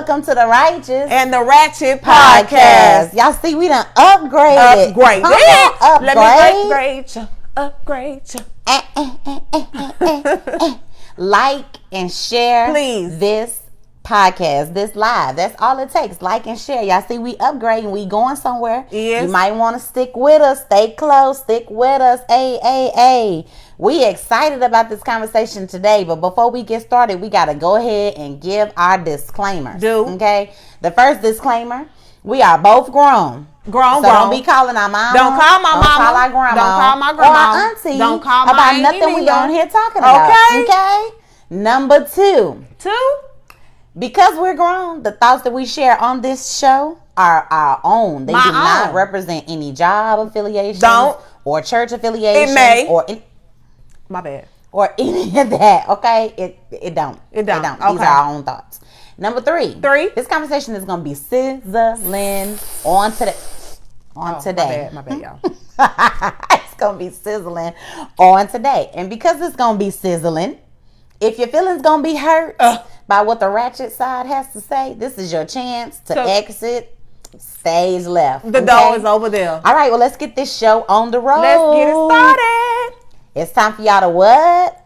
welcome to the Righteous and the Ratchet Podcast. Y'all see, we done upgraded. Upgrade you. Like and share, please, this podcast, this live. That's all it takes. Like and share. Y'all see, we upgrading. We going somewhere. Yes. You might want to stick with us. Stay close. Stick with us. Hey. We excited about this conversation today, but before we get started, we got to go ahead and give our disclaimers. Okay? The first disclaimer, we are both grown. Don't be calling our mama. Don't call my mama. Don't call our grandma. Don't call my grandma. Or our auntie. Don't call my about auntie nothing we either. on here talking about. Okay? Number two. Because we're grown, the thoughts that we share on this show are our own. They do not represent any job affiliations or church affiliations. It may. My bad. Or any of that, okay? It don't. Okay. These are our own thoughts. Number three. This conversation is going to be sizzling on today. Today. My bad, y'all. It's going to be sizzling on today. And because it's going to be sizzling, if your feelings going to be hurt by what the ratchet side has to say, this is your chance to exit stage left. The door is over there. All right, well, let's get this show on the road. Let's get it started. It's time for y'all to what?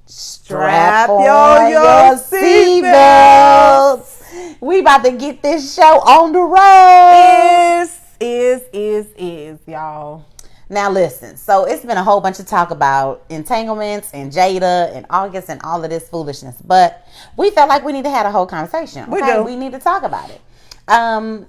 Strap on your seatbelts. We about to get this show on the road. Is, y'all. Now listen, so it's been a whole bunch of talk about entanglements and Jada and August and all of this foolishness, but we felt like we need to have a whole conversation. Okay? We do. We need to talk about it. I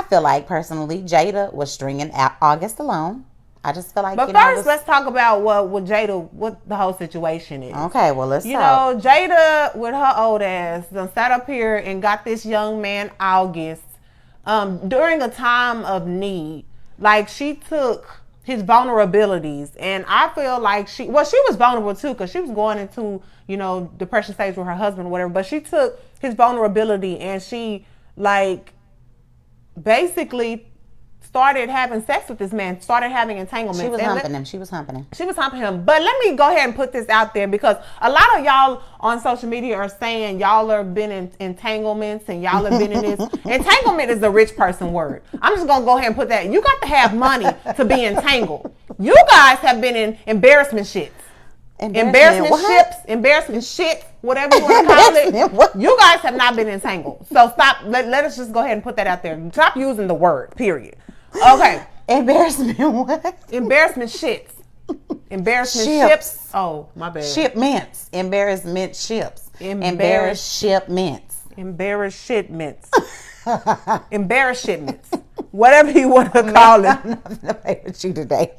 feel like personally Jada was stringing August alone. I just feel like, but first, let's talk about what Jada, what the whole situation is. Okay, well, let's talk. Jada with her old ass done sat up here and got this young man August during a time of need. Like, she took his vulnerabilities, and I feel like she was vulnerable too, because she was going into, depression stage with her husband or whatever, but she took his vulnerability and she, basically started having sex with this man, started having entanglements. She was humping him. But let me go ahead and put this out there, because a lot of y'all on social media are saying y'all have been in entanglements and y'all have been in this. Entanglement is a rich person word. I'm just going to go ahead and put that. You got to have money to be entangled. You guys have been in embarrassment shits. Embarrassment shit, whatever you want to call it. You guys have not been entangled. So stop. Let us just go ahead and put that out there. Stop using the word, period. Okay. Embarrassment what? Embarrassment shits. Embarrassment ships. Oh, my bad. Shipments. Embarrassment ships. Embarrassed shipments. Embarrassed shipments. Embarrassed shipments. Whatever you want to call it. I'm not going to play with you today.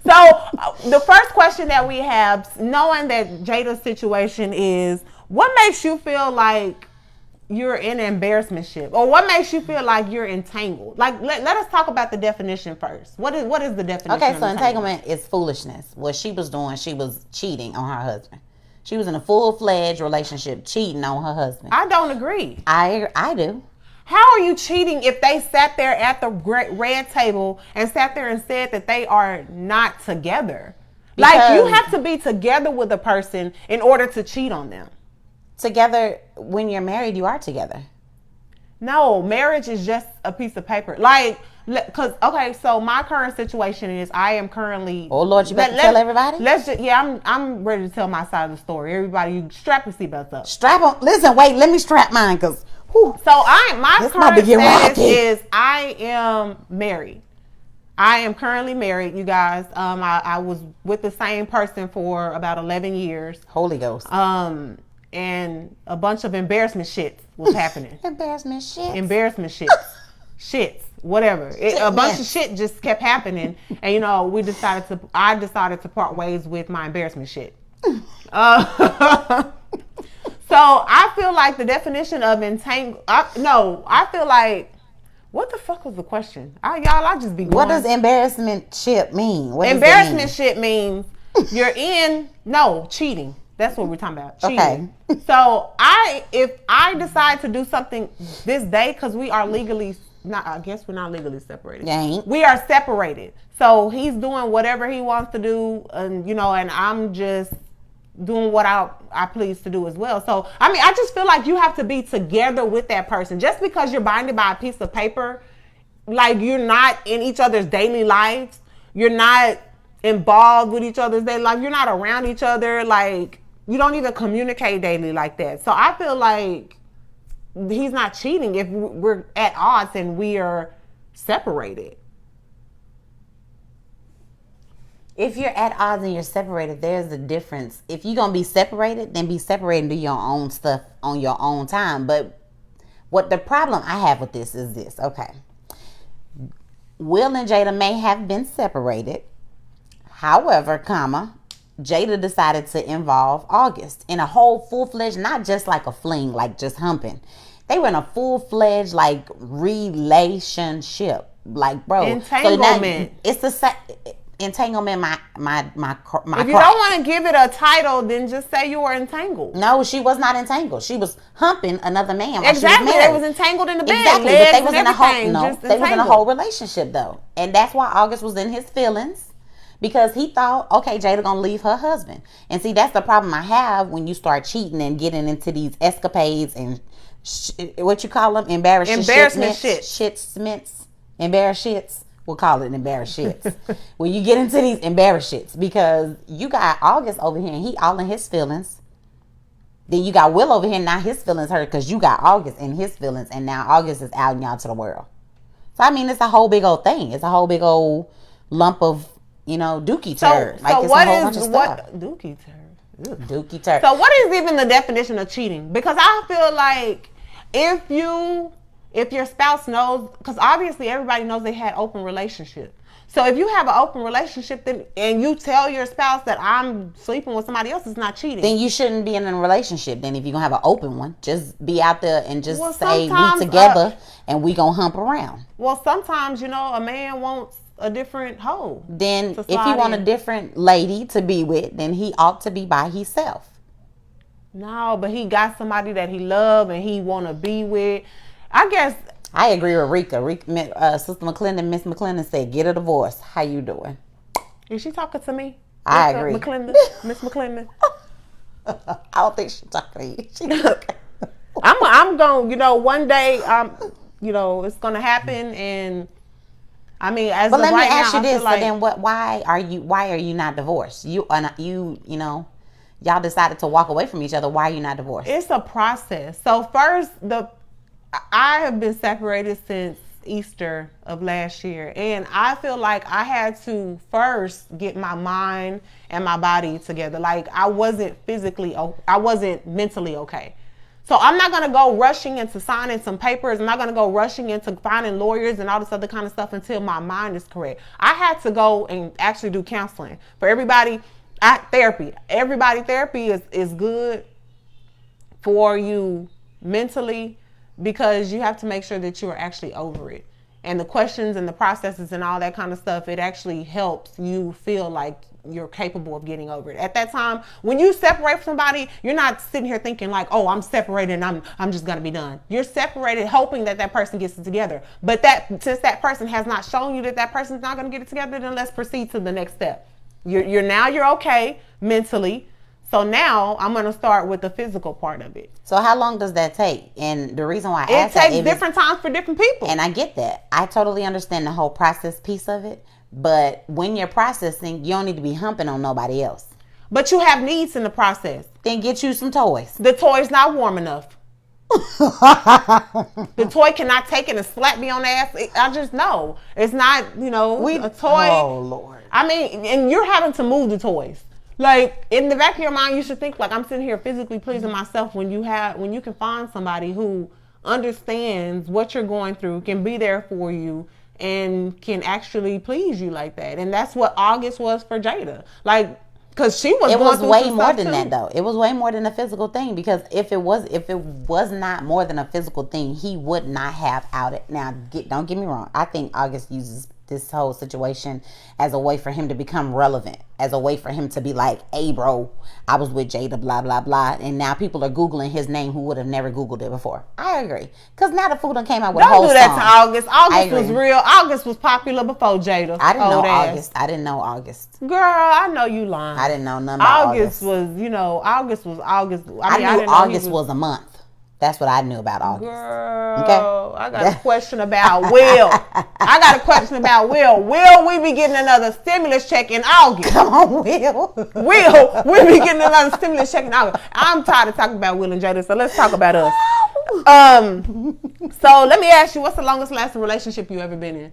So, the first question that we have, knowing that Jada's situation is, what makes you feel like you're in an embarrassment ship? Or what makes you feel like you're entangled? Like, let us talk about the definition first. What is the definition? Okay, so entanglement is foolishness. What she was doing, she was cheating on her husband. She was in a full-fledged relationship cheating on her husband. I don't agree. I do. How are you cheating if they sat there at the red table and sat there and said that they are not together? Because you have to be together with a person in order to cheat on them. Together, when you're married, you are together. No, marriage is just a piece of paper. So my current situation is I am currently... Oh, Lord, you better tell everybody? I'm ready to tell my side of the story. Everybody, you strap your seatbelts up. Strap on. Listen, wait, let me strap mine, because... So my current status is I am married. I am currently married, you guys. I was with the same person for about 11 years. Holy Ghost. And a bunch of embarrassment shits was happening. Embarrassment shits. Shits. Whatever. A bunch of shit just kept happening. And I decided to part ways with my embarrassment shit. So I feel like the definition of entangle. I feel like, what the fuck was the question? I just be going. What does embarrassment shit mean? Embarrassment shit means you're cheating. That's what we're talking about. Cheating. Okay. So if I decide to do something this day, because we are legally I guess we're not legally separated. We are separated. So he's doing whatever he wants to do, and and I'm just doing what I please to do as well. So, I mean, I just feel like you have to be together with that person. Just because you're binded by a piece of paper, like you're not in each other's daily lives, you're not involved with each other's daily life, you're not around each other, like you don't even communicate daily like that. So I feel like he's not cheating if we're at odds and we are separated. If you're at odds and you're separated, there's a difference. If you're going to be separated, then be separated and do your own stuff on your own time. But what the problem I have with this is this. Okay. Will and Jada may have been separated. However, Jada decided to involve August in a whole full-fledged, not just like a fling, like just humping. They were in a full-fledged like relationship. Like, bro. Entanglement. So it's the same. Entanglement, my if you don't want to give it a title, then just say you were entangled. No, she was not entangled. She was humping another man. Exactly, they was entangled in the bed. Exactly, but they was in a whole they was in a whole relationship though, and that's why August was in his feelings because he thought, okay, Jada gonna leave her husband, and see that's the problem I have when you start cheating and getting into these escapades and what you call them, embarrassment shits. We'll call it embarrassed shits. When you get into these embarrassed shits, because you got August over here and he all in his feelings. Then you got Will over here, now his feelings hurt because you got August in his feelings, and now August is outing y'all to the world. So I mean, it's a whole big old thing. It's a whole big old lump of, dookie turd. So it's what a whole bunch of is stuff. Dookie turd? Ugh. Dookie turd. So what is even the definition of cheating? Because I feel like if your spouse knows, because obviously everybody knows they had open relationship. So if you have an open relationship and you tell your spouse that I'm sleeping with somebody else, it's not cheating. Then you shouldn't be in a relationship. Then if you're going to have an open one, just be out there and just say we together and we going to hump around. Well, sometimes, a man wants a different hoe. Then if he want a different lady to be with, then he ought to be by himself. No, but he got somebody that he love and he want to be with. I guess I agree with Rika. Sister McClendon, Miss McClendon said, "Get a divorce." How you doing? Is she talking to me? I agree. Miss McClendon. I don't think she's talking to you. I'm going. One day, it's gonna happen, and I mean, as but let me right ask now, you this: like, so then, why are you not divorced? Y'all decided to walk away from each other. Why are you not divorced? It's a process. So first, I have been separated since Easter of last year, and I feel like I had to first get my mind and my body together. Like I wasn't mentally okay. So I'm not gonna go rushing into signing some papers. I'm not gonna go rushing into finding lawyers and all this other kind of stuff until my mind is correct. I had to go and actually do counseling for everybody. Therapy. Therapy is good for you mentally, because you have to make sure that you are actually over it. And the questions and the processes and all that kind of stuff, it actually helps you feel like you're capable of getting over it. At that time, when you separate from somebody, you're not sitting here thinking like, oh, I'm separated and I'm just going to be done. You're separated hoping that person gets it together. But since that person has not shown you that person's not going to get it together, then let's proceed to the next step. You're okay mentally. So now I'm going to start with the physical part of it. So how long does that take? And the reason why I ask that, it takes different times for different people. And I get that. I totally understand the whole process piece of it. But when you're processing, you don't need to be humping on nobody else. But you have needs in the process. Then get you some toys. The toy's not warm enough. The toy cannot take it and slap me on the ass. I just know. It's not, a toy. Oh, Lord. I mean, and you're having to move the toys. Like, in the back of your mind, you should think like, I'm sitting here physically pleasing myself when you can find somebody who understands what you're going through, can be there for you, and can actually please you like that. And that's what August was for Jada. Like, because she was. It was way more than that, though. It was way more than a physical thing, because if it was not more than a physical thing, he would not have outed. Now, don't get me wrong. I think August uses this whole situation as a way for him to become relevant, as a way for him to be like, hey bro, I was with Jada, blah blah blah, and now people are Googling his name who would have never Googled it before. I agree, because now the fool done came out with a whole song. Don't do that to August. August was real. August was popular before Jada. I didn't know August. I didn't know August. Girl, I know you lying. I didn't know nothing about August. August was August. I knew August was a month. That's what I knew about August. Girl, okay? I got a question about Will. Will we be getting another stimulus check in August? Come on, Will. Will we be getting another stimulus check in August? I'm tired of talking about Will and Jada, so let's talk about us. So let me ask you, what's the longest lasting relationship you ever been in?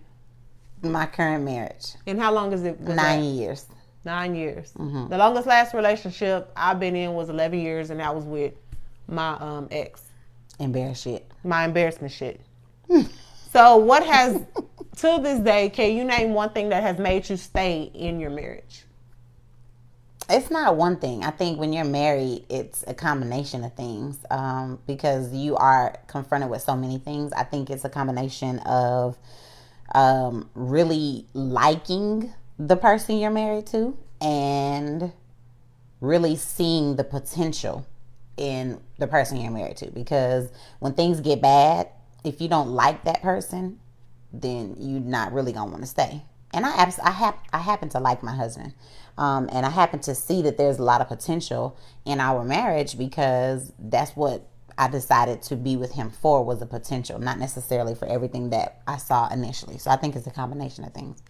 My current marriage. And how long is it? 9 years. 9 years. Mm-hmm. The longest lasting relationship I've been in was 11 years, and that was with my ex. My embarrassment shit. So what has, to this day, can you name one thing that has made you stay in your marriage? It's not one thing. I think when you're married, it's a combination of things, because you are confronted with so many things. I think it's a combination of really liking the person you're married to and really seeing the potential in the person you're married to, because when things get bad, if you don't like that person, then you're not really gonna want to stay. And I happen to like my husband, and I happen to see that there's a lot of potential in our marriage, because that's what I decided to be with him for, was the potential, not necessarily for everything that I saw initially. So I think it's a combination of things.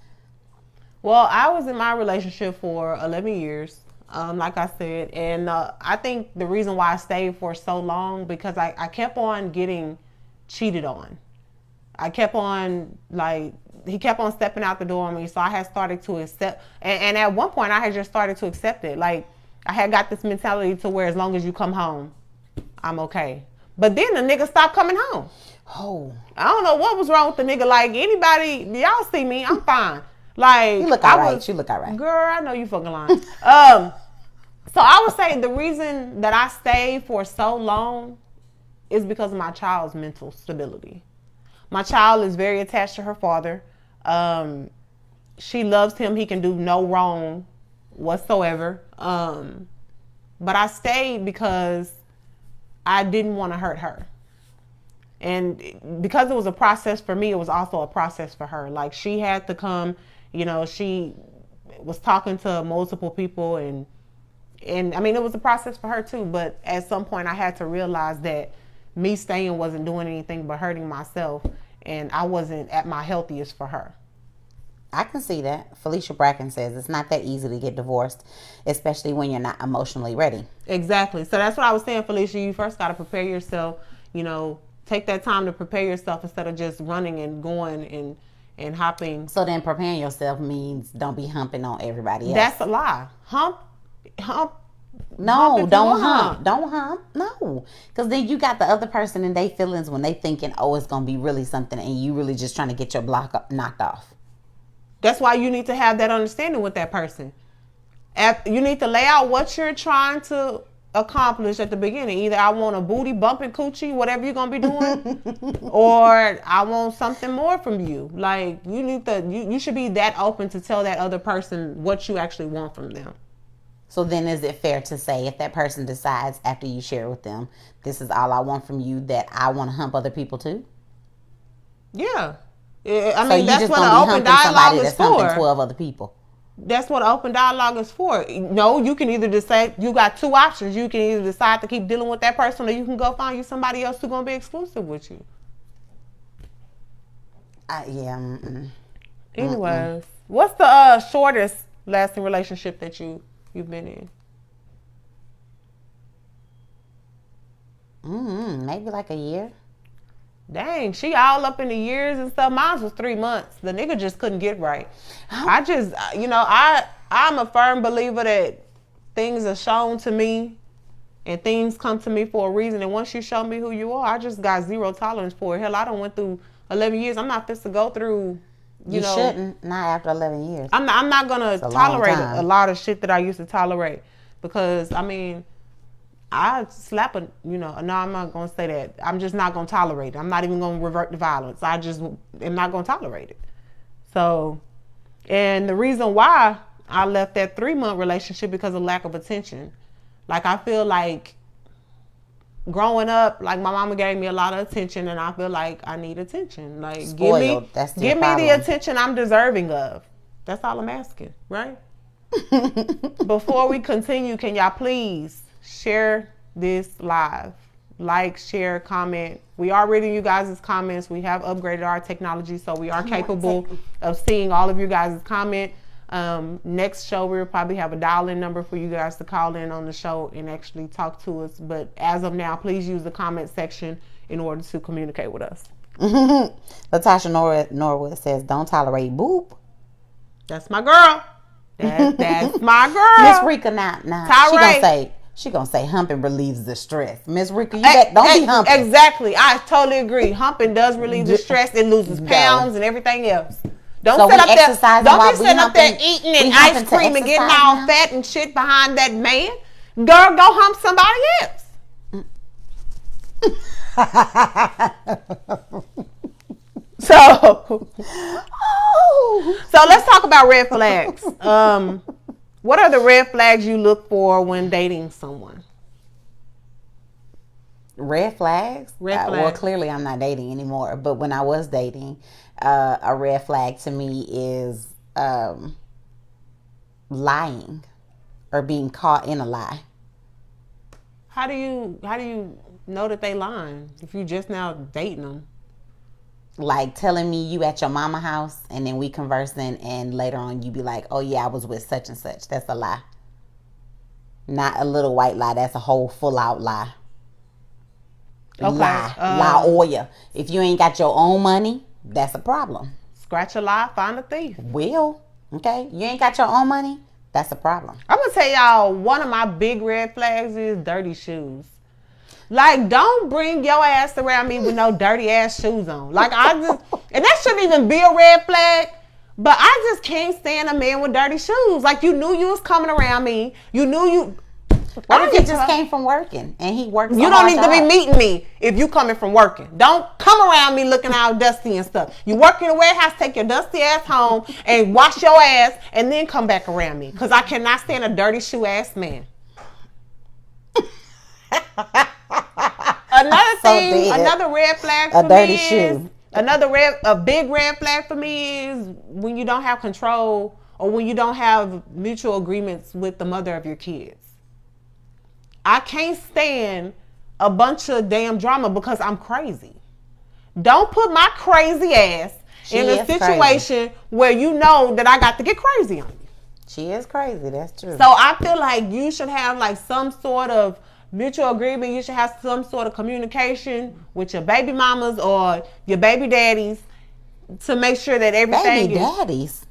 Well, I was in my relationship for 11 years. Like I said, and I think the reason why I stayed for so long, because I kept on getting cheated on. I kept on, he kept on stepping out the door on me, so I had started to accept, and at one point I had just started to accept it. Like, I had got this mentality to where as long as you come home, I'm okay. But then the nigga stopped coming home. Oh. I don't know what was wrong with the nigga. Like, anybody, y'all see me, I'm fine. Like, you look all right. You look all right. Girl, I know you fucking lying. So I would say the reason that I stayed for so long is because of my child's mental stability. My child is very attached to her father. She loves him. He can do no wrong whatsoever. But I stayed because I didn't want to hurt her. And because it was a process for me, it was also a process for her. Like, she had to come, she was talking to multiple people, and I mean, it was a process for her too. But at some point I had to realize that me staying wasn't doing anything but hurting myself, and I wasn't at my healthiest for her. I can see that. Felicia Bracken says it's not that easy to get divorced, especially when you're not emotionally ready. Exactly. So that's what I was saying, Felicia. You first got to prepare yourself, take that time to prepare yourself instead of just running and going and hopping. So then preparing yourself means don't be humping on everybody else. That's a lie. Hump. No, don't hump. Don't hump. No. Because then you got the other person in their feelings when they thinking, oh, it's going to be really something, and you really just trying to get your block knocked off. That's why you need to have that understanding with that person. You need to lay out what you're trying to accomplish at the beginning. Either I want a booty bumping coochie, whatever you're going to be doing, or I want something more from you. Like, you need to, you should be that open to tell that other person what you actually want from them. So then is it fair to say if that person decides after you share with them, this is all I want from you, that I want to hump other people too? Yeah. I mean, that's what an open dialogue is for. Humping 12 other people. That's what open dialogue is for. No, you can either decide, you got two options. You can either decide to keep dealing with that person, or you can go find you somebody else who's going to be exclusive with you. Yeah. Anyways, what's the shortest lasting relationship that you've been in? Maybe like a year. Dang, she all up in the years and stuff. Mine was 3 months. The nigga just couldn't get right. I'm a firm believer that things are shown to me and things come to me for a reason. And once you show me who you are, I just got zero tolerance for it. Hell, I done went through 11 years. I'm not fit to go through, you shouldn't. Not after 11 years. I'm not going to tolerate a lot of shit that I used to tolerate. Because, I mean, I slap no, I'm not going to say that. I'm just not going to tolerate it. I'm not even going to revert to violence. I just am not going to tolerate it. So, and the reason why I left that 3-month relationship because of lack of attention. Like, I feel like growing up, like, my mama gave me a lot of attention, and I feel like I need attention. Like, Spoiled. give me the attention I'm deserving of. That's all I'm asking, right? Before we continue, can y'all please share this live? Like, share, comment. We are reading you guys' comments. We have upgraded our technology, so we are capable of seeing all of you guys' comment. Next show, we'll probably have a dial-in number for you guys to call in on the show and actually talk to us. But as of now, please use the comment section in order to communicate with us. Latasha Norwood says, don't tolerate boop. That's my girl. That's my girl. Miss Rika, now she gonna say humping relieves the stress. Miss Rika, don't be humping. Exactly. I totally agree. Humping does relieve the stress. It loses pounds and everything else. Don't sit up there eating and ice cream and getting all fat and shit behind that man. Girl, go hump somebody else. So let's talk about red flags. What are the red flags you look for when dating someone? Red flags? Well, clearly I'm not dating anymore. But when I was dating, a red flag to me is lying or being caught in a lie. How do you know that they lying if you just now dating them? Like telling me you at your mama house and then we conversing and later on you be like, oh yeah, I was with such and such. That's a lie. Not a little white lie. That's a whole full out lie. Okay. Lie oil. If you ain't got your own money, that's a problem. Scratch a lie, find a thief. Okay. You ain't got your own money, that's a problem. I'm gonna tell y'all, one of my big red flags is dirty shoes. Like, don't bring your ass around me with no dirty ass shoes on. Like, and that shouldn't even be a red flag, but I just can't stand a man with dirty shoes. Like, you knew you was coming around me. You knew you. What if he just came from working and he works? You don't need to be meeting me if you coming from working. Don't come around me looking all dusty and stuff. You work in a warehouse, take your dusty ass home and wash your ass and then come back around me. Because I cannot stand a dirty shoe ass man. Another red flag for me is a big red flag for me is when you don't have control or when you don't have mutual agreements with the mother of your kids. I can't stand a bunch of damn drama because I'm crazy. Don't put my crazy ass in a situation where you know that I got to get crazy on you. She is crazy, that's true. So I feel like you should have like some sort of mutual agreement. You should have some sort of communication with your baby mamas or your baby daddies to make sure that everything baby daddies?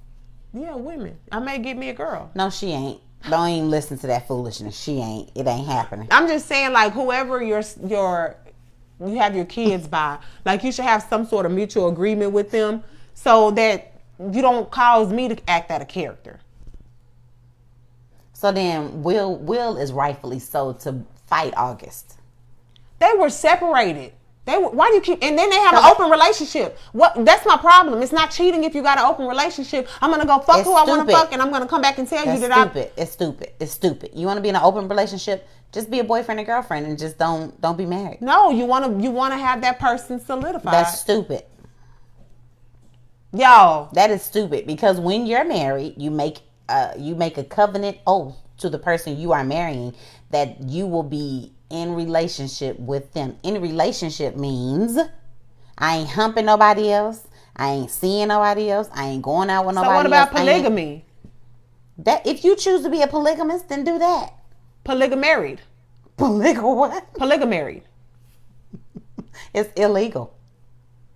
Yeah, women. I may get me a girl. No, she ain't. Don't even listen to that foolishness. She ain't. It ain't happening. I'm just saying, like, whoever you have your kids by, like, you should have some sort of mutual agreement with them so that you don't cause me to act out of character. So then Will is rightfully so to fight August. They were separated. Why do you keep, and then they have an open relationship. That's my problem. It's not cheating if you got an open relationship. I'm going to go fuck who I want to fuck and I'm going to come back and tell you that It's stupid. You want to be in an open relationship, just be a boyfriend and girlfriend and just don't be married. No, you want to have that person solidified. That's stupid. Y'all. That is stupid because when you're married, you make a covenant oath to the person you are marrying that you will be in relationship with them. In relationship means I ain't humping nobody else. I ain't seeing nobody else. I ain't going out with nobody else. So what about polygamy? That if you choose to be a polygamist, then do that. Polygamaried. What? Polygamaried. It's illegal.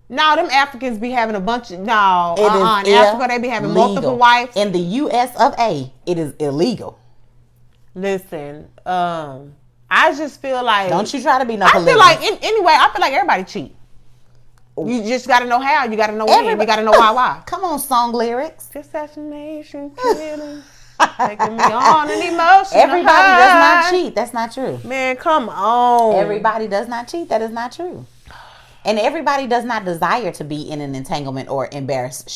No, them Africans be having a bunch of in Africa they be having multiple wives. In the US of A, it is illegal. Listen, I just feel like don't you try to be no polygamist. I feel like everybody cheat. You just got to know how. You got to know when. You got to know why. Come on, song lyrics. Assassination, killing, taking me on an emotion. Everybody does not cheat. That's not true. Man, come on. Everybody does not cheat. That is not true. And everybody does not desire to be in an entanglement or embarrassed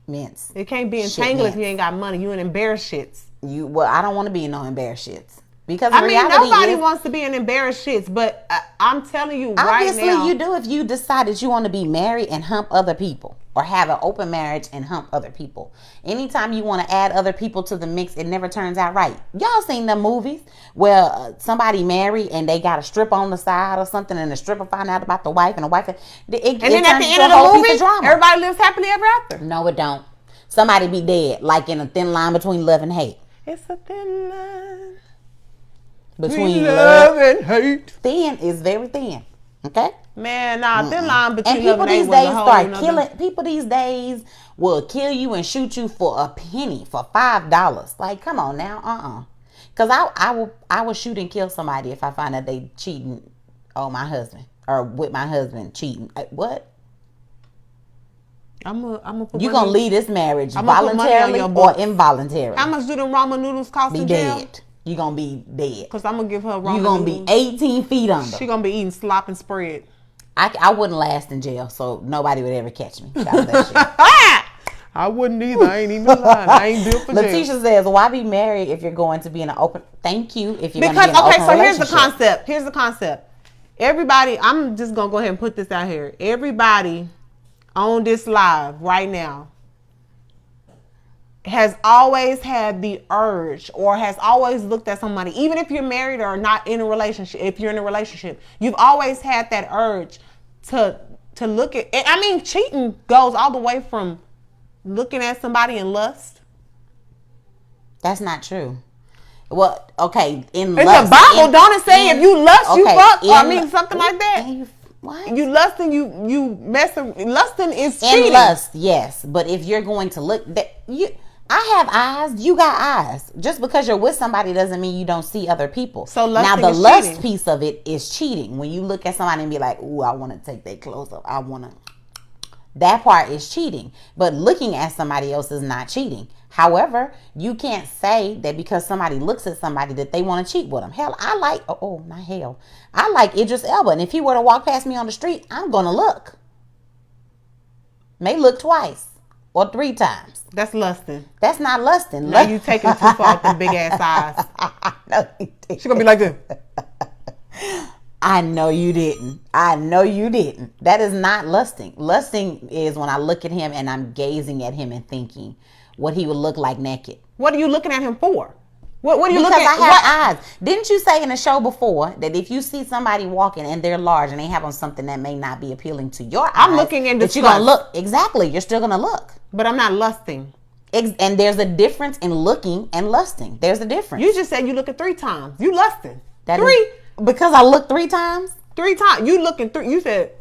mints. It can't be entangled if you ain't got money. You in embarrassed shits. I don't want to be in no embarrassed shits. Because nobody wants to be in embarrassed shits, but I'm telling you right now. Obviously, you do if you decide that you want to be married and hump other people or have an open marriage and hump other people. Anytime you want to add other people to the mix, it never turns out right. Y'all seen the movies where somebody married and they got a strip on the side or something and the stripper find out about the wife and the wife. And then at the end of the movie, everybody lives happily ever after. No, it don't. Somebody be dead, like in a thin line between love and hate. It's a thin line. Between love and hate. Thin is very thin. Okay? Man, thin line between love and hate. And people these days start killing. People these days will kill you and shoot you for a penny, for $5. Like, come on now. Because I will shoot and kill somebody if I find that they cheating on my husband. Or with my husband cheating. What? You gonna leave this marriage voluntarily or involuntarily? How much do the ramen noodles cost in jail? Dead. You gonna be dead. Because I'm gonna give her ramen You gonna noodles. be 18 feet under. She gonna be eating slop and spread. I wouldn't last in jail, so nobody would ever catch me. That shit. I wouldn't either. I ain't even lying. I ain't built for jail. Letitia says, why be married if you're going to be in an open... Thank you. If you're because, going to be in an open relationship. Here's the concept. Everybody, I'm just going to go ahead and put this out here. Everybody on this live right now has always had the urge or has always looked at somebody, even if you're married or not in a relationship, if you're in a relationship, you've always had that urge to look at... I mean, cheating goes all the way from looking at somebody in lust. That's not true. Well, okay, in lust. In the Bible, don't it say if you lust, you fuck? Something like that. What? You lusting, you messing. Lusting is cheating. In lust, yes. But if you're going to look... I have eyes. You got eyes. Just because you're with somebody doesn't mean you don't see other people. So now the lust piece of it is cheating. When you look at somebody and be like, "Ooh, I want to take their clothes off. I want to." That part is cheating. But looking at somebody else is not cheating. However, you can't say that because somebody looks at somebody that they want to cheat with them. Hell, I like Idris Elba, and if he were to walk past me on the street, I'm gonna look. May look twice. Or 3 times. That's lusting. That's not lusting. Now you taking too far with them big ass eyes. No, she's gonna be like this. I know you didn't. That is not lusting. Lusting is when I look at him and I'm gazing at him and thinking what he would look like naked. What are you looking at him for? What are you looking at? Because I have eyes. Didn't you say in the show before that if you see somebody walking and they're large and they have on something that may not be appealing to your eyes, I'm looking in disgust. You're gonna look. Exactly. You're still gonna look. But I'm not lusting. And there's a difference in looking and lusting. There's a difference. You just said you looking 3 times. You lusting. That 3 because I looked 3 times. 3 times. You looking 3. You said.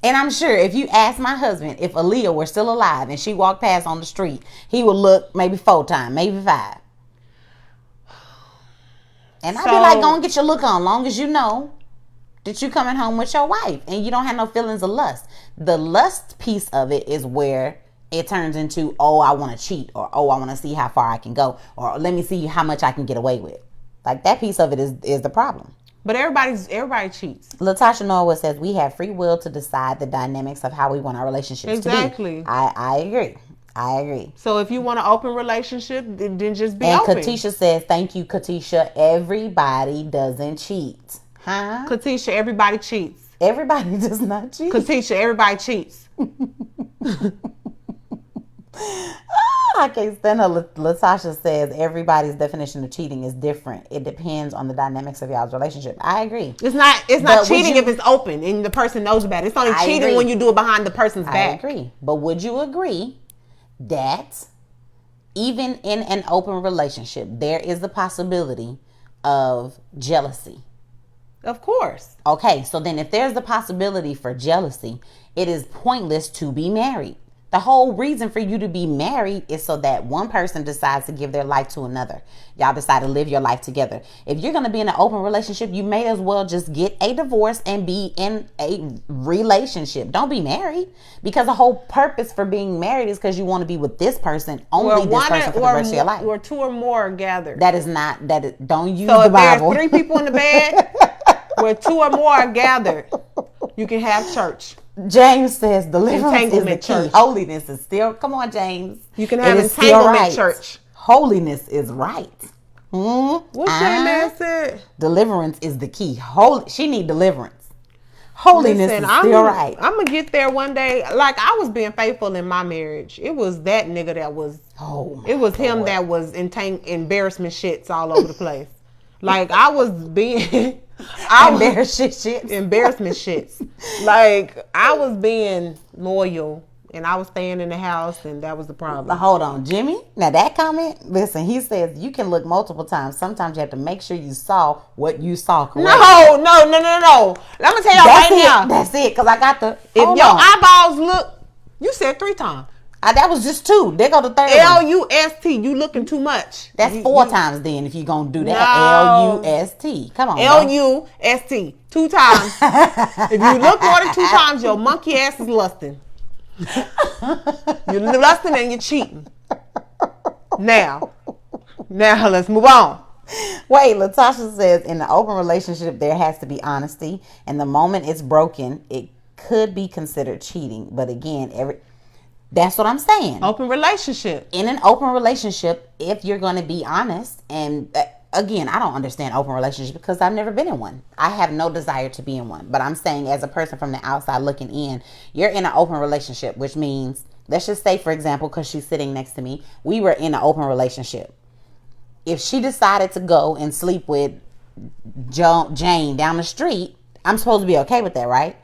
And I'm sure if you ask my husband if Aaliyah were still alive and she walked past on the street, he would look maybe 4 times, maybe 5. And I'd be like, go and get your look on, long as you know that you coming home with your wife and you don't have no feelings of lust. The lust piece of it is where it turns into, oh, I want to cheat, or oh, I want to see how far I can go, or let me see how much I can get away with. Like, that piece of it is the problem. But everybody cheats. Latasha Norwood says we have free will to decide the dynamics of how we want our relationships to be. Exactly. I agree. So if you want an open relationship, then just be open. And Katisha says, thank you, Katisha. Everybody doesn't cheat. Huh? Katisha, everybody cheats. Everybody does not cheat. Katisha, everybody cheats. I can't stand her. Latasha says everybody's definition of cheating is different. It depends on the dynamics of y'all's relationship. I agree. It's not cheating if it's open and the person knows about it. It's only cheating when you do it behind the person's back. I agree. But would you agree that even in an open relationship, there is the possibility of jealousy? Of course. Okay, so then if there's the possibility for jealousy, it is pointless to be married. The whole reason for you to be married is so that one person decides to give their life to another. Y'all decide to live your life together. If you're going to be in an open relationship, you may as well just get a divorce and be in a relationship. Don't be married, because the whole purpose for being married is because you want to be with this person, only this person for the rest of your life. Or 2 or more are gathered. That is not, don't use the Bible. So if there's 3 people in the bed, where 2 or more are gathered, You can have church. James says deliverance is the key. Church. Holiness is still. Come on, James. You can have entanglement church. Holiness is right. What James said? Deliverance is the key. She need deliverance. Holiness is still right. I'm gonna get there one day. Like, I was being faithful in my marriage. It was that nigga that was. It was him that was embarrassment shits all over the place. Like, I was being. Embarrassment shits. Like, I was being loyal. And I was staying in the house, and that was the problem. Hold on, Jimmy. Now that comment, listen, he says you can look multiple times. Sometimes you have to make sure you saw what you saw correctly. No. Let me tell y'all now. That's it, because I got the... If your eyeballs look... You said 3 times. That was just 2. There go the third L-U-S-T. You looking too much. That's 4 times then if you're going to do that. No. L-U-S-T. Come on. L-U-S-T. 2 times. If you look more than 2 times, your monkey ass is lusting. You're lusting and you're cheating. Now let's move on. Wait, Latasha says in an open relationship there has to be honesty, and the moment it's broken it could be considered cheating. But again, that's what I'm saying. Open relationship. In an open relationship, if you're going to be honest, and again, I don't understand open relationship because I've never been in one. I have no desire to be in one. But I'm saying as a person from the outside looking in, you're in an open relationship, which means, let's just say, for example, because she's sitting next to me, we were in an open relationship. If she decided to go and sleep with Jane down the street, I'm supposed to be okay with that, right?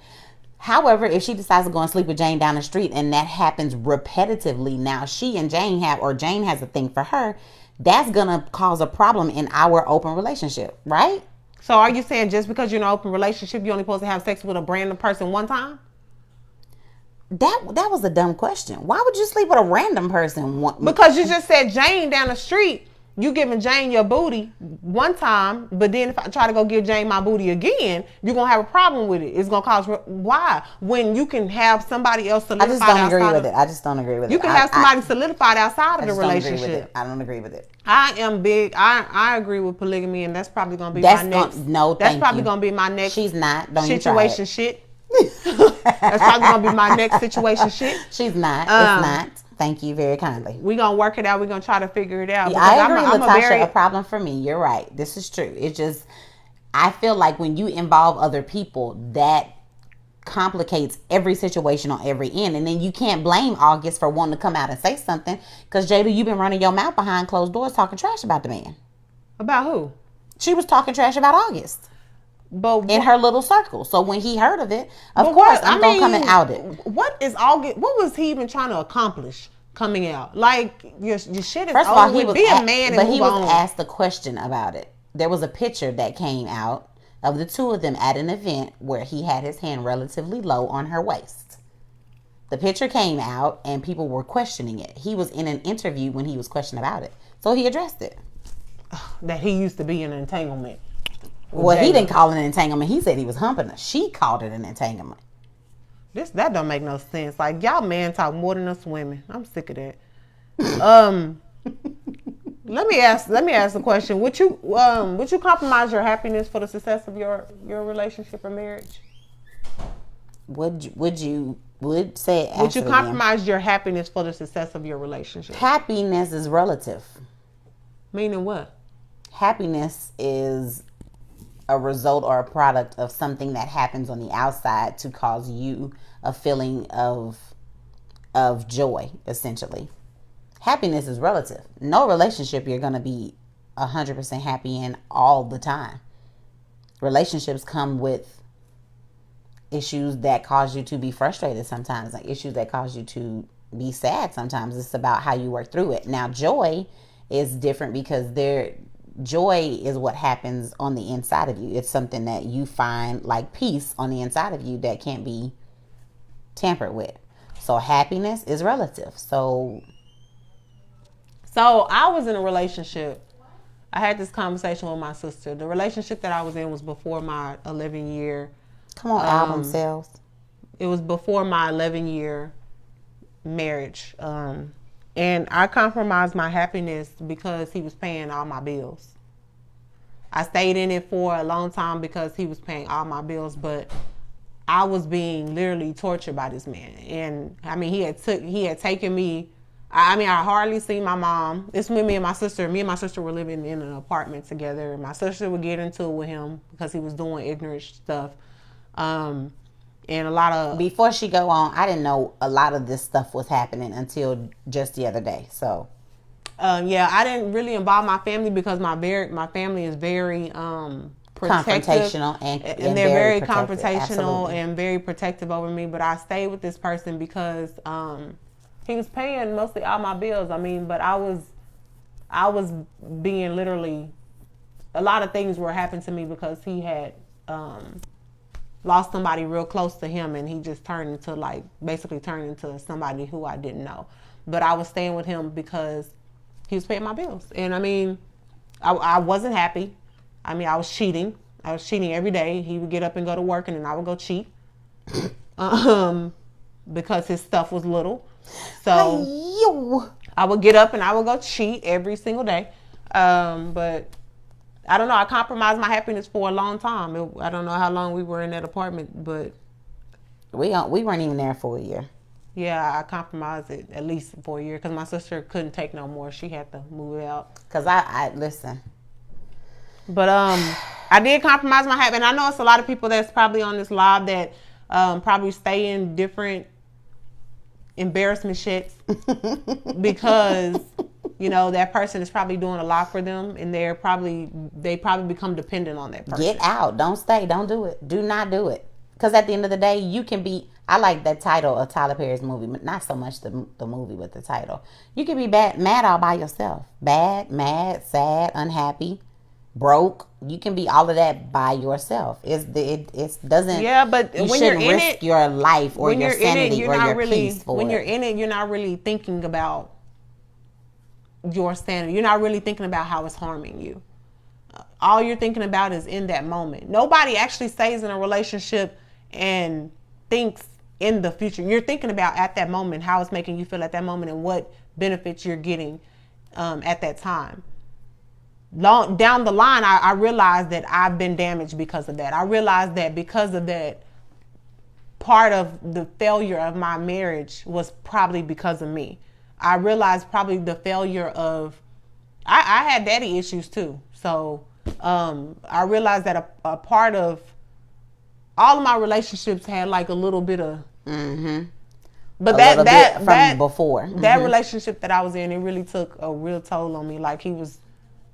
However, if she decides to go and sleep with Jane down the street and that happens repetitively, now she and Jane Jane has a thing for her, that's going to cause a problem in our open relationship, right? So are you saying just because you're in an open relationship, you're only supposed to have sex with a random person one time? That was a dumb question. Why would you sleep with a random person? Because you just said Jane down the street. You giving Jane your booty one time, but then if I try to go give Jane my booty again, you're going to have a problem with it. It's going to cause... Why? When you can have somebody else solidified outside... I just don't agree with it. You can have somebody solidified outside of the relationship. I don't agree with it. I am big... I agree with polygamy, and that's probably going to be my next... That's probably going to be my next... She's not. Don't situation shit. That's probably going to be my next situation shit. She's not. It's not. Thank you very kindly. We're going to work it out. We're going to try to figure it out. Yeah, I agree, Latasha, a problem for me. You're right. This is true. It's just, I feel like when you involve other people, that complicates every situation on every end. And then you can't blame August for wanting to come out and say something. Because, Jada, you've been running your mouth behind closed doors talking trash about the man. About who? She was talking trash about August. But in her little circle. So when he heard of it, of course I'm gonna come and out it. What was he even trying to accomplish coming out? Like your shit is First of all, he was be a man, but he was asked a question about it. There was a picture that came out of the two of them at an event where he had his hand relatively low on her waist. The picture came out and people were questioning it. He was in an interview when he was questioned about it, so he addressed it. That he used to be in an entanglement. Well, he didn't call it an entanglement. He said he was humping her. She called it an entanglement. That don't make no sense. Like, y'all men talk more than us women. I'm sick of that. Let me ask a question. Would you compromise your happiness for the success of your relationship or marriage? Would you compromise your happiness for the success of your relationship? Happiness is relative. Meaning what? Happiness is a result or a product of something that happens on the outside to cause you a feeling of joy, essentially. Happiness is relative. No relationship you're going to be 100% happy in all the time. Relationships come with issues that cause you to be frustrated sometimes, like issues that cause you to be sad sometimes. It's about how you work through it. Now, joy is different because joy is what happens on the inside of you. It's something that you find like peace on the inside of you that can't be tampered with. So happiness is relative. So I was in a relationship. I had this conversation with my sister. The relationship that I was in was before my 11-year. Come on, album sales. It was before my 11-year marriage. And I compromised my happiness because he was paying all my bills. I stayed in it for a long time because he was paying all my bills, but I was being literally tortured by this man. And I mean, he had taken me. I mean, I hardly seen my mom. It's with me and my sister. Me and my sister were living in an apartment together. My sister would get into it with him because he was doing ignorant stuff. And a lot of... Before she go on, I didn't know a lot of this stuff was happening until just the other day. So... yeah, I didn't really involve my family because my family is very confrontational and they're very confrontational and very protective over me. But I stayed with this person because he was paying mostly all my bills. I mean, but I was being literally, a lot of things were happening to me because he had lost somebody real close to him, and he just basically turned into somebody who I didn't know. But I was staying with him because he was paying my bills. And I mean, I wasn't happy. I mean, I was cheating. I was cheating every day. He would get up and go to work, and then I would go cheat. Because his stuff was little. So I would get up and I would go cheat every single day. But I don't know. I compromised my happiness for a long time. I don't know how long we were in that apartment, but we weren't even there for a year. Yeah, I compromised it at least for a year because my sister couldn't take no more. She had to move out. Because I listen. But I did compromise my happiness. And I know it's a lot of people that's probably on this live that probably stay in different embarrassment shits because, you know, that person is probably doing a lot for them, and they probably become dependent on that person. Get out. Don't stay. Don't do it. Do not do it. Because at the end of the day, you can be... I like that title of Tyler Perry's movie, but not so much the movie, but the title. You can be mad all by yourself. Bad, mad, sad, unhappy, broke. You can be all of that by yourself. It doesn't... Yeah, but you when shouldn't you're in risk it, your life or your sanity or your peace for when it. you're in it, you're not really thinking about your sanity. You're not really thinking about how it's harming you. All you're thinking about is in that moment. Nobody actually stays in a relationship and thinks in the future. You're thinking about at that moment, how it's making you feel at that moment and what benefits you're getting at that time. Long down the line, I realized that I've been damaged because of that. I realized that because of that, part of the failure of my marriage was probably because of me. I realized probably the failure of... I had daddy issues too. So I realized that a part of all of my relationships had like a little bit of... Mm-hmm. But that before. That relationship that I was in, it really took a real toll on me. Like he was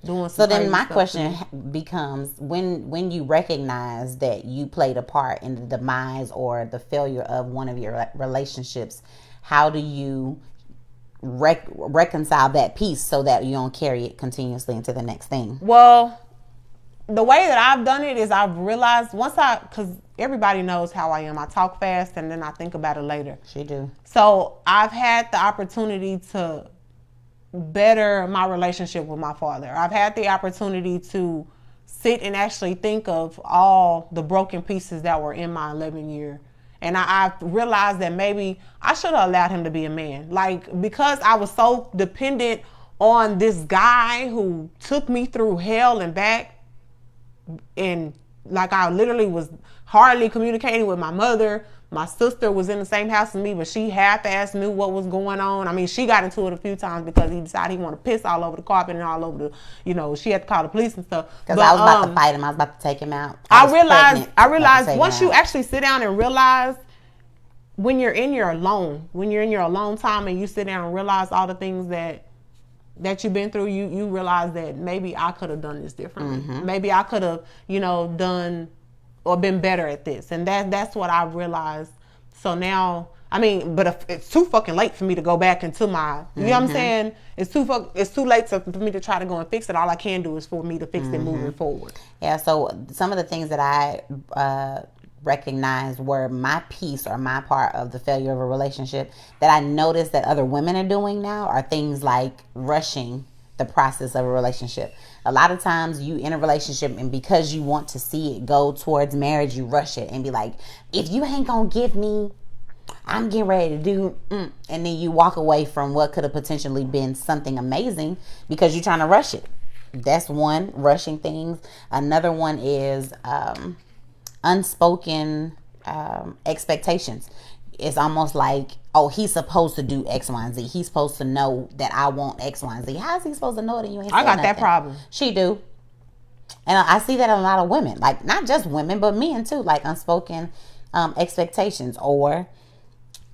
doing some... So then my question becomes, when you recognize that you played a part in the demise or the failure of one of your relationships, how do you reconcile that piece so that you don't carry it continuously into the next thing? Well, the way that I've done it is I've realized because everybody knows how I am. I talk fast and then I think about it later. She do. So I've had the opportunity to better my relationship with my father. I've had the opportunity to sit and actually think of all the broken pieces that were in my 11-year. And I realized that maybe I should have allowed him to be a man. Like, because I was so dependent on this guy who took me through hell and back. And like, I literally was hardly communicating with my mother. My sister was in the same house as me, but she half-assed knew what was going on. I mean, she got into it a few times because he decided he wanted to piss all over the carpet and all over the, you know, she had to call the police and stuff. Because I was about to fight him. I was about to take him out. I realized once you actually sit down and realize when you're in your alone time and you sit down and realize all the things that you've been through, you realize that maybe I could have done this differently. Mm-hmm. Maybe I could have, done or been better at this. And that's what I realized. So now, I mean, but it's too fucking late for me to go back into my, you know what I'm saying? It's too late for me to try to go and fix it. All I can do is for me to fix it moving forward. Yeah, so some of the things that I recognized were my piece or my part of the failure of a relationship that I noticed that other women are doing now are things like rushing the process of a relationship. A lot of times you in a relationship and because you want to see it go towards marriage, you rush it and be like, if you ain't gonna give me, I'm getting ready to do, and then you walk away from what could have potentially been something amazing because you're trying to rush it. That's one, rushing things. Another one is unspoken expectations. It's almost like, oh, he's supposed to do X, Y, and Z. He's supposed to know that I want X, Y, and Z. How is he supposed to know it and you ain't I got nothing? that problem. She do. And I see that in a lot of women. Like, not just women, but men too. Like, unspoken expectations. Or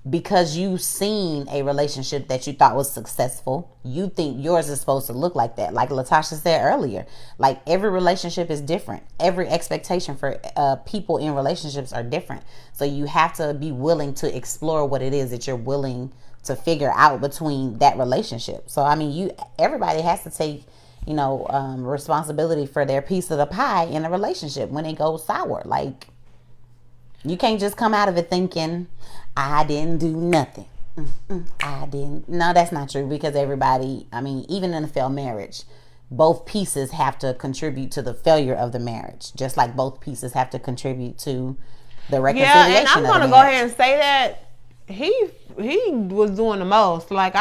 because you've seen a relationship that you thought was successful, you think yours is supposed to look like that. Like Latasha said earlier, like every relationship is different. Every expectation for people in relationships are different. So you have to be willing to explore what it is that you're willing to figure out between that relationship. So, I mean, everybody has to take, responsibility for their piece of the pie in a relationship when it goes sour. Like, you can't just come out of it thinking, I didn't do nothing. I didn't. No, that's not true, because everybody, I mean, even in a failed marriage, both pieces have to contribute to the failure of the marriage, just like both pieces have to contribute to the reconciliation. Yeah, and I'm going to go ahead and say that he was doing the most. Like,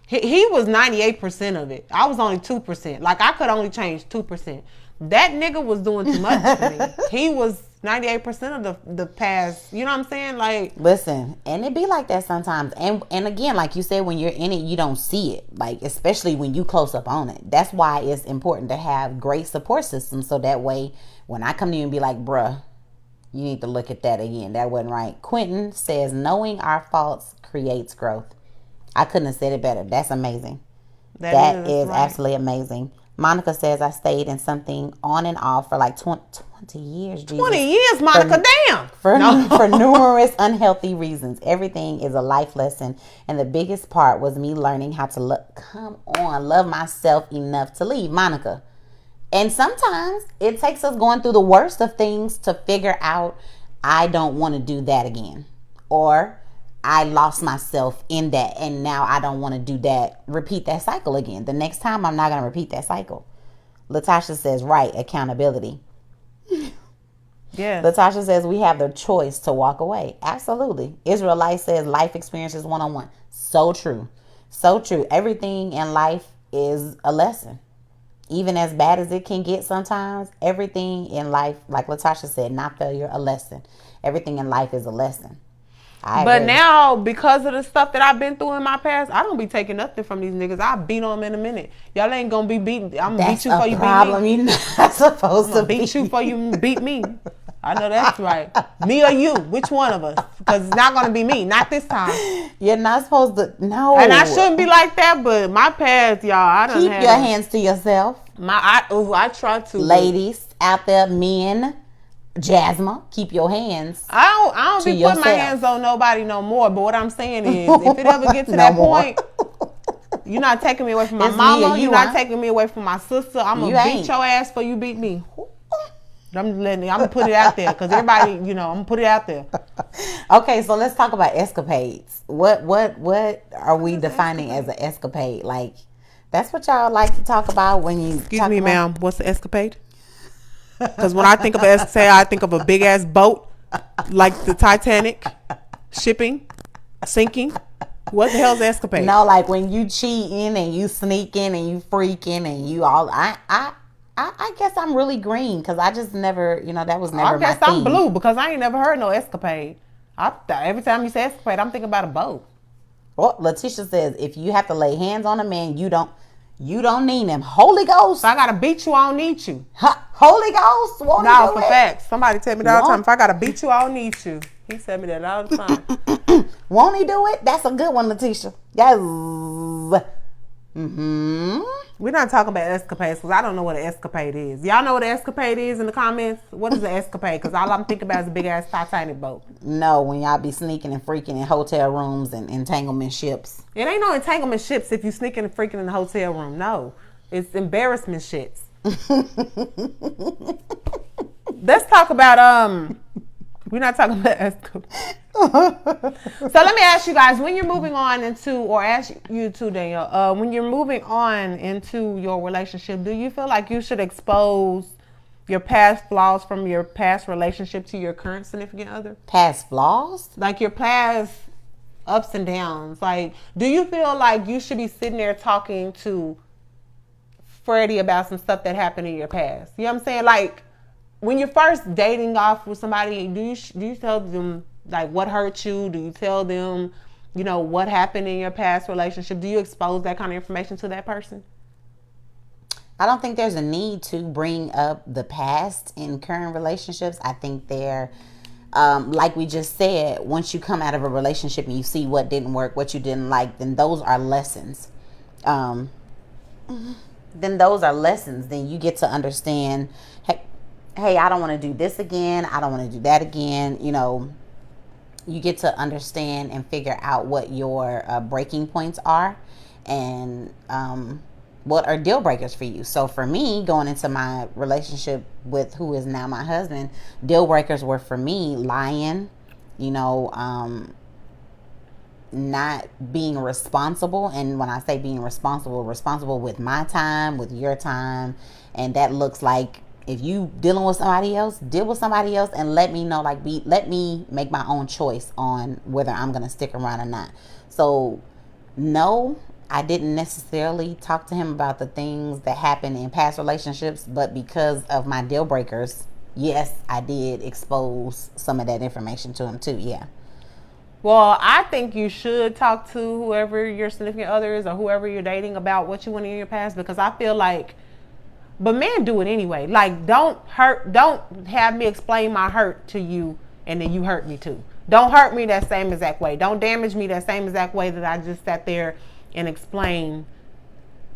he was 98% of it. I was only 2%. Like, I could only change 2%. That nigga was doing too much for me. He was 98% of the past. You know what I'm saying? Like, listen, and it be like that sometimes. And again, like you said, when you're in it, you don't see it. Like, especially when you close up on it. That's why it's important to have great support systems. So that way, when I come to you and be like, bruh, you need to look at that again. That wasn't right. Quentin says, knowing our faults creates growth. I couldn't have said it better. That's amazing. That is right. Absolutely amazing. Monica says, I stayed in something on and off for like 20 years. Jesus. 20 years, Monica, damn. For numerous unhealthy reasons. Everything is a life lesson. And the biggest part was me learning how to love myself enough to leave. Monica. And sometimes it takes us going through the worst of things to figure out, I don't want to do that again. Or I lost myself in that, and now I don't want to do that. Repeat that cycle again. The next time, I'm not going to repeat that cycle. Latasha says, right, accountability. Yeah. Latasha says, we have the choice to walk away. Absolutely. Israelite says, life experiences one-on-one. So true. So true. Everything in life is a lesson. Even as bad as it can get sometimes, everything in life, like Latasha said, not failure, a lesson. Everything in life is a lesson. But now, because of the stuff that I've been through in my past, I don't be taking nothing from these niggas. I'll beat on them in a minute. Y'all ain't gonna be beating. I'm gonna beat you for you beat me. You're not supposed to beat you for you beat me. I know that's right. Me or you? Which one of us? Because it's not gonna be me. Not this time. You're not supposed to. No. And I shouldn't be like that. But my past, y'all, I don't keep your hands to yourself. I try to. Ladies out there, men. Jasmine, keep your hands. I don't be putting my hands on nobody no more. But what I'm saying is, if it ever gets to that point, you're not taking me away from my mama. You're not taking me away from my sister. I'm gonna beat your ass for you beat me. I'm gonna put it out there because everybody, I'm gonna put it out there. Okay, so let's talk about escapades. What are we defining as an escapade? Like, that's what y'all like to talk about when you. Excuse me, ma'am. What's the escapade? Because when I think of escapade, I think of a big ass boat like the Titanic, shipping, sinking. What the hell's escapade? No, like when you cheating and you sneaking and you freaking and you all. I guess I'm really green because I just never, that was never my thing. I guess I'm blue because I ain't never heard no escapade. Every time you say escapade, I'm thinking about a boat. Well, Letitia says if you have to lay hands on a man, you don't need him. Holy Ghost. If I gotta beat you, I don't need you. Holy Ghost. Won't no, for facts. Somebody tell me that all the time. If I gotta beat you, I don't need you. He said me that all the time. Won't he do it? That's a good one, Letitia. Yes. We're not talking about escapades because I don't know what an escapade is. Y'all know what an escapade is in the comments? What is an escapade? Because all I'm thinking about is a big ass Titanic boat. No, when y'all be sneaking and freaking in hotel rooms and entanglement ships. It ain't no entanglement ships if you sneaking and freaking in the hotel room. No, it's embarrassment shits. Let's talk about we're not talking about escapade. So let me ask you guys, when you're moving on into, or ask you too, Danielle, when you're moving on into your relationship, do you feel like you should expose your past flaws from your past relationship to your current significant other? Past flaws? Like your past ups and downs. Like, do you feel like you should be sitting there talking to Freddie about some stuff that happened in your past? You know what I'm saying? Like, when you're first dating off with somebody, do you tell them like what hurt you? Do you tell them, what happened in your past relationship? Do you expose that kind of information to that person? I don't think there's a need to bring up the past in current relationships. I think they're, like we just said, once you come out of a relationship and you see what didn't work, what you didn't like, then those are lessons. Then you get to understand, hey, I don't want to do this again. I don't want to do that again. You get to understand and figure out what your breaking points are and what are deal breakers for you. So for me, going into my relationship with who is now my husband, deal breakers were for me lying, not being responsible. And when I say being responsible with my time, with your time. And that looks like, if you dealing with somebody else, deal with somebody else and let me know, let me make my own choice on whether I'm going to stick around or not. So no, I didn't necessarily talk to him about the things that happened in past relationships, but because of my deal breakers, yes, I did expose some of that information to him too. Yeah. Well, I think you should talk to whoever your significant other is or whoever you're dating about what you went in your past, because I feel like, but men do it anyway. Like, don't have me explain my hurt to you and then you hurt me too. Don't hurt me that same exact way. Don't damage me that same exact way that I just sat there and explained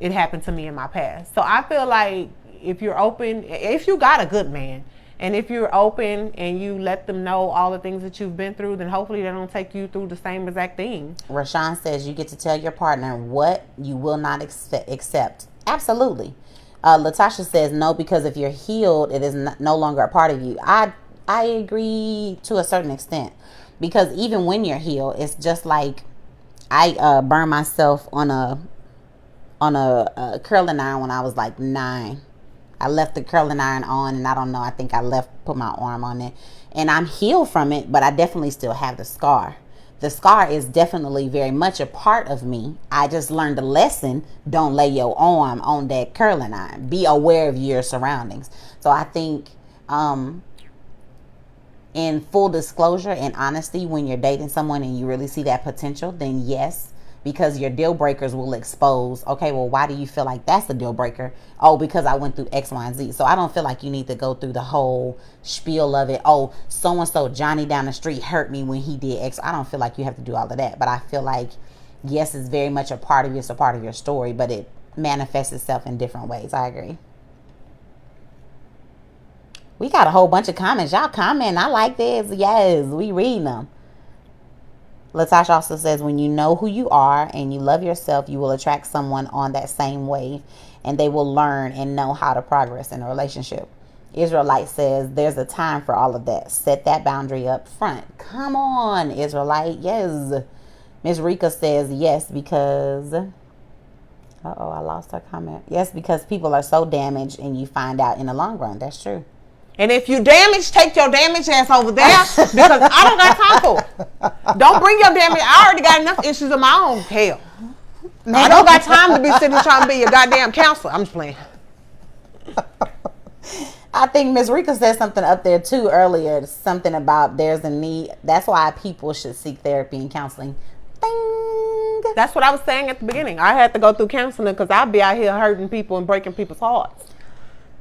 it happened to me in my past. So I feel like if you're open, if you got a good man, and if you're open and you let them know all the things that you've been through, then hopefully they don't take you through the same exact thing. Rashawn says you get to tell your partner what you will not accept. Absolutely. Latasha says no, because if you're healed, it is no longer a part of you. I agree to a certain extent, because even when you're healed, it's just like I burned myself on a curling iron when I was like 9. I left the curling iron on, and I don't know, I think I put my arm on it, and I'm healed from it, but I definitely still have the scar. The scar is definitely very much a part of me. I just learned a lesson. Don't lay your arm on that curling iron. Be aware of your surroundings. So I think in full disclosure and honesty, when you're dating someone and you really see that potential, then yes, because your deal breakers will expose, okay, well, why do you feel like that's the deal breaker? Oh, because I went through X, Y, and Z. So I don't feel like you need to go through the whole spiel of it. Oh, so-and-so Johnny down the street hurt me when he did X. I don't feel like you have to do all of that. But I feel like, yes, it's very much a part of you. It's a part of your story, but it manifests itself in different ways. I agree. We got a whole bunch of comments. Y'all comment. I like this. Yes, we reading them. Latasha also says, when you know who you are and you love yourself, you will attract someone on that same wave, and they will learn and know how to progress in a relationship. Israelite says, there's a time for all of that. Set that boundary up front. Come on, Israelite. Yes. Miss Rika says, yes, because... Uh-oh, I lost her comment. Yes, because people are so damaged and you find out in the long run. That's true. And if you damaged, take your damaged ass over there, because I don't got time for it. Don't bring your damage. I already got enough issues of my own. Hell, I don't got time to be sitting trying to be your goddamn counselor. I'm just playing. I think Ms. Rika said something up there too earlier. Something about there's a need. That's why people should seek therapy and counseling. Ding. That's what I was saying at the beginning. I had to go through counseling because I'd be out here hurting people and breaking people's hearts.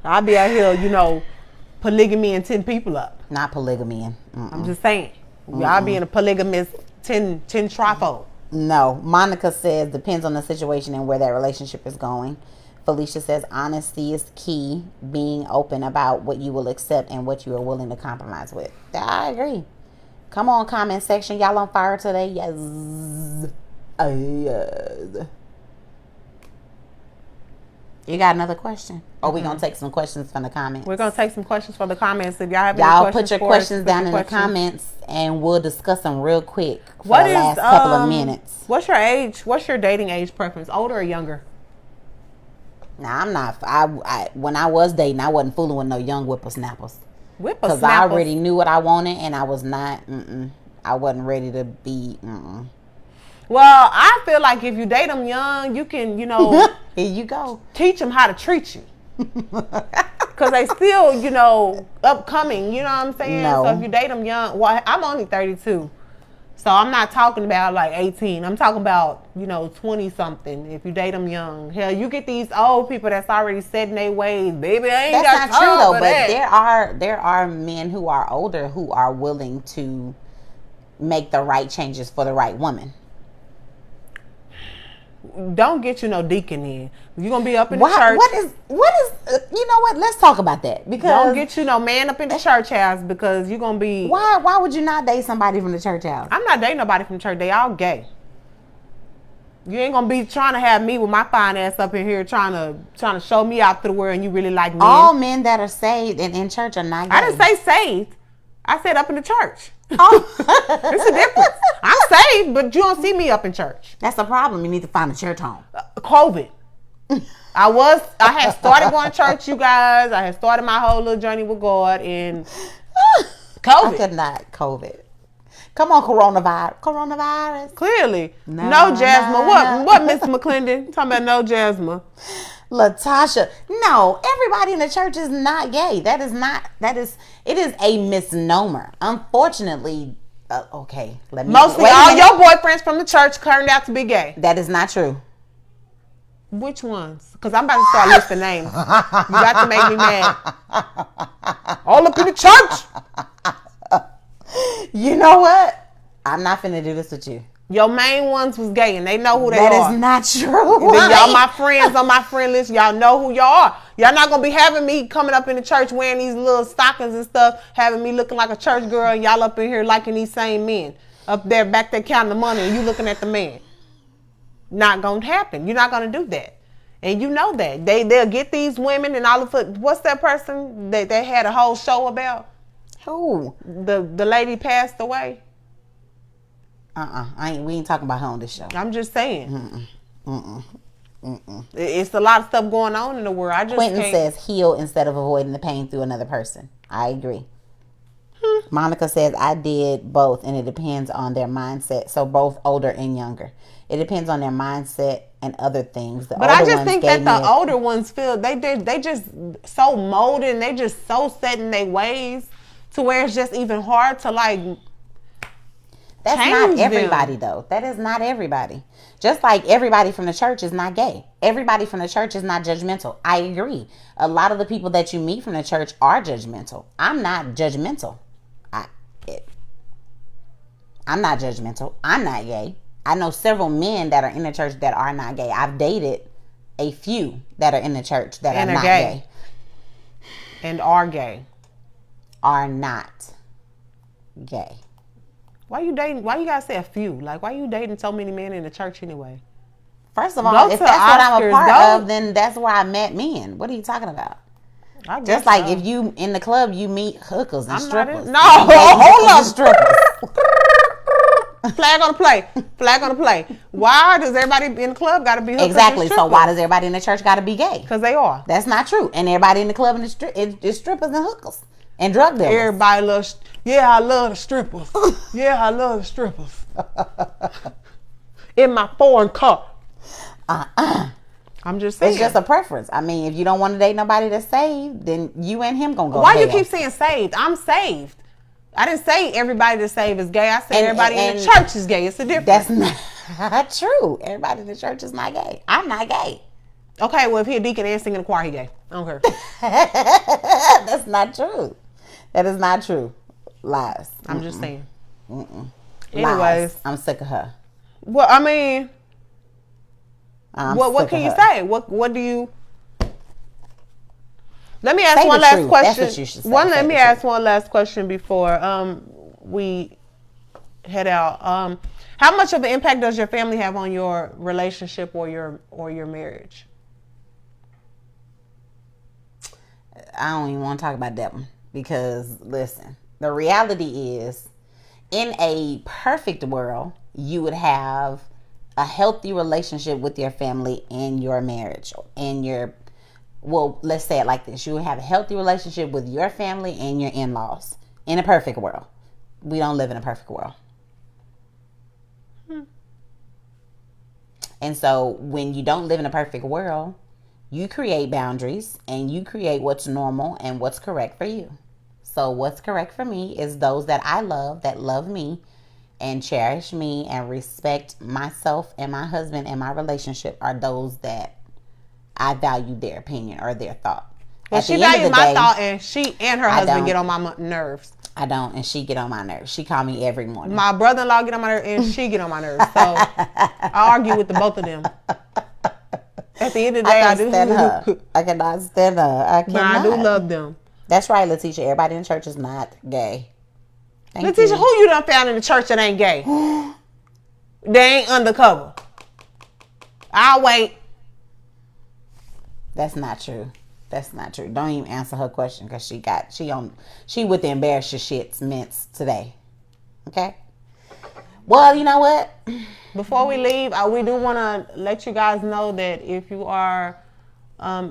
I'd be out here, polygamy and 10 people up. Not polygamy. I'm just saying. Y'all being a polygamist 10 trifle. No. Monica says depends on the situation and where that relationship is going. Felicia says honesty is key. Being open about what you will accept and what you are willing to compromise with. I agree. Come on, comment section. Y'all on fire today? Yes. Yes. You got another question? Or we going to take some questions from the comments? We're going to take some questions from the comments. If y'all have any questions, put your questions down in the comments and we'll discuss them real quick for the last couple of minutes. What's your age? What's your dating age preference? Older or younger? Nah, I'm not. I when I was dating, I wasn't fooling with no young whippersnappers. Whippersnappers? Because I already knew what I wanted and I was not, I wasn't ready to be, Well, I feel like if you date them young, you can, Here you go. teach them how to treat you. Because they still, you know, upcoming. You know what I'm saying? No. So if you date them young, well, I'm only 32. So I'm not talking about like 18. I'm talking about, you know, 20 something. If you date them young, hell, you get these old people that's already set in their ways. Baby, I ain't That's got not true time though. for But that. there are men who are older who are willing to make the right changes for the right woman. Don't get you no deacon in. You're gonna be up in the church. What is you know what? Let's talk about that, because Don't get you no man up in the church house, because you're gonna be. why would you not date somebody from the church house? I'm not dating nobody from church. They all gay. You ain't gonna be trying to have me with my fine ass up in here trying to show me out to the world and you really like men. All men that are saved and in church are not gay. I didn't say saved. I said up in the church. Oh. It's a difference. I'm saved, but you don't see me up in church. That's a problem. You need to find a church home. COVID. I had started going to church, you guys. I had started my whole little journey with God, and COVID. I could not. COVID. Come on, coronavirus. Clearly. No Jasmine. What Miss McClendon? Talking about no Jasmine. Latasha. No, everybody in the church is not gay. It is a misnomer. Unfortunately, okay. Mostly all your boyfriends from the church turned out to be gay. That is not true. Which ones? Because I'm about to start listing names. You got to make me mad. All up in the church. You know what? I'm not finna do this with you. Your main ones was gay, and they know who they are. That is not true. Then y'all my friends on my friend list. Y'all know who y'all are. Y'all not going to be having me coming up in the church wearing these little stockings and stuff, having me looking like a church girl, and y'all up in here liking these same men. Up there, back there counting the money, and you looking at the man. Not going to happen. You're not going to do that. And you know that. They'll get these women and all of it. What's that person that they had a whole show about? Who? The lady passed away. We ain't talking about her on this show. I'm just saying. It's a lot of stuff going on in the world. Quentin says heal instead of avoiding the pain through another person. I agree. Monica says I did both, and it depends on their mindset. So both older and younger. It depends on their mindset and other things. But I just think that the older ones feel they just so molded and they just so set in their ways to where it's just even hard to like. That's not everybody though. That is not everybody. Just like everybody from the church is not gay. Everybody from the church is not judgmental. I agree. A lot of the people that you meet from the church are judgmental. I'm not judgmental. I'm not judgmental. I'm not gay. I know several men that are in the church that are not gay. I've dated a few that are in the church that are not gay. And are gay. Are not gay. Why you dating? Why you gotta say a few? Like, why you dating so many men in the church anyway? First of all, if that's what I'm a part of, then that's where I met men. What are you talking about? Just like if you in the club, you meet hookers and strippers. No, hold on, strippers. Flag on the play. Flag on the play. Why does everybody in the club got to be hookers? Exactly. So why does everybody in the church got to be gay? Because they are. That's not true. And everybody in the club is strippers and hookers and drug dealers. Everybody loves. Yeah, I love the strippers. Yeah, I love the strippers. In my foreign car. I'm just saying. It's just a preference. I mean, if you don't want to date nobody that's saved, then you and him gonna go. Why you keep saying saved? I'm saved. I didn't say everybody that's saved is gay. I said everybody in the church is gay. It's a difference. That's not true. Everybody in the church is not gay. I'm not gay. Okay, well, if he a deacon and singing in the choir, he gay. I don't care. That's not true. That is not true. Lies. I'm just saying. Anyways. Lies. I'm sick of her. Well, I mean, what can you say? What do you... Let me ask one last question. That's what you should say. Let me ask one last question before we head out. How much of an impact does your family have on your relationship or your marriage? I don't even want to talk about that one because listen, the reality is, in a perfect world, you would have a healthy relationship with your family and your marriage and your. Well, let's say it like this. You will have a healthy relationship with your family and your in-laws in a perfect world. We don't live in a perfect world. And so when you don't live in a perfect world, You create boundaries and you create what's normal and what's correct for you. So what's correct for me is those that I love, that love me and cherish me and respect myself and my husband and my relationship, are those that I value their opinion or their thought. Well, she values my thought, and she and her husband get on my nerves. I don't, and she get on my nerves. She call me every morning. My brother-in-law get on my nerves, and she get on my nerves. So I argue with the both of them. At the end of the day, I do stand her. I cannot stand her. I cannot. But I do love them. That's right, Letitia. Everybody in the church is not gay. Letitia, who you done found in the church that ain't gay? They ain't undercover. I'll wait. That's not true. That's not true. Don't even answer her question because she with the embarrass your shits mints today. Okay. Well, you know what? Before we leave, we do want to let you guys know that if you are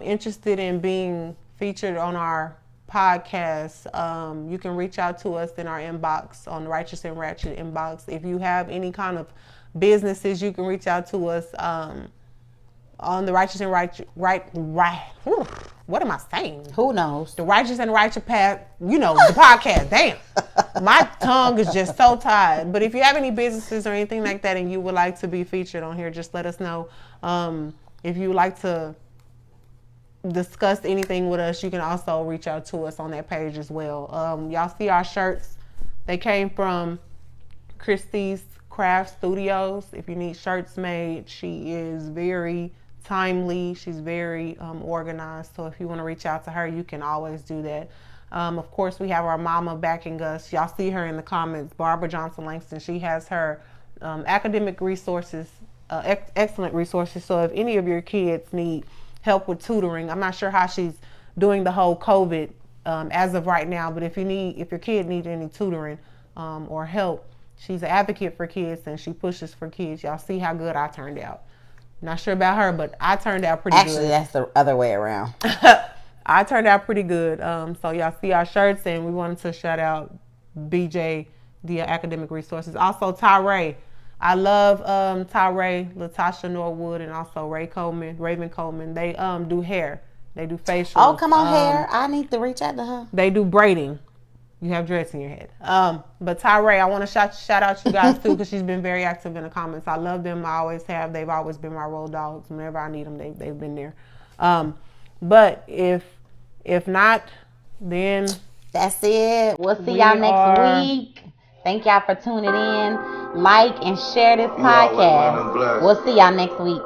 interested in being featured on our podcast, you can reach out to us in our inbox on the Righteous and Ratchet inbox. If you have any kind of businesses, you can reach out to us on the Righteous and what am I saying? Who knows? The Righteous and Righteous Path, the podcast. Damn. My tongue is just so tired. But if you have any businesses or anything like that and you would like to be featured on here, just let us know. If you would like to discuss anything with us, you can also reach out to us on that page as well. Y'all see our shirts. They came from Christie's Craft Studios. If you need shirts made, she is very timely. She's very organized. So if you want to reach out to her, you can always do that. Of course, we have our mama backing us. Y'all see her in the comments, Barbara Johnson Langston. She has her academic resources, excellent resources. So if any of your kids need help with tutoring, I'm not sure how she's doing the whole COVID as of right now, but if your kid needs any tutoring or help, she's an advocate for kids and she pushes for kids. Y'all see how good I turned out. Not sure about her, but I turned out pretty good. Actually, that's the other way around. I turned out pretty good. So y'all see our shirts, and we wanted to shout out BJ, the academic resources. Also, Tyree. I love Tyree, Latasha Norwood, and also Raven Coleman. They do hair. They do facial. Oh, come on, hair. I need to reach out to her. They do braiding. You have dreads in your head. But Tyree, I want to shout out you guys too, because she's been very active in the comments. I love them. I always have. They've always been my road dogs. Whenever I need them, they've been there. But if not, then that's it. We'll see y'all next week. Thank y'all for tuning in. Like and share this podcast. We'll see y'all next week.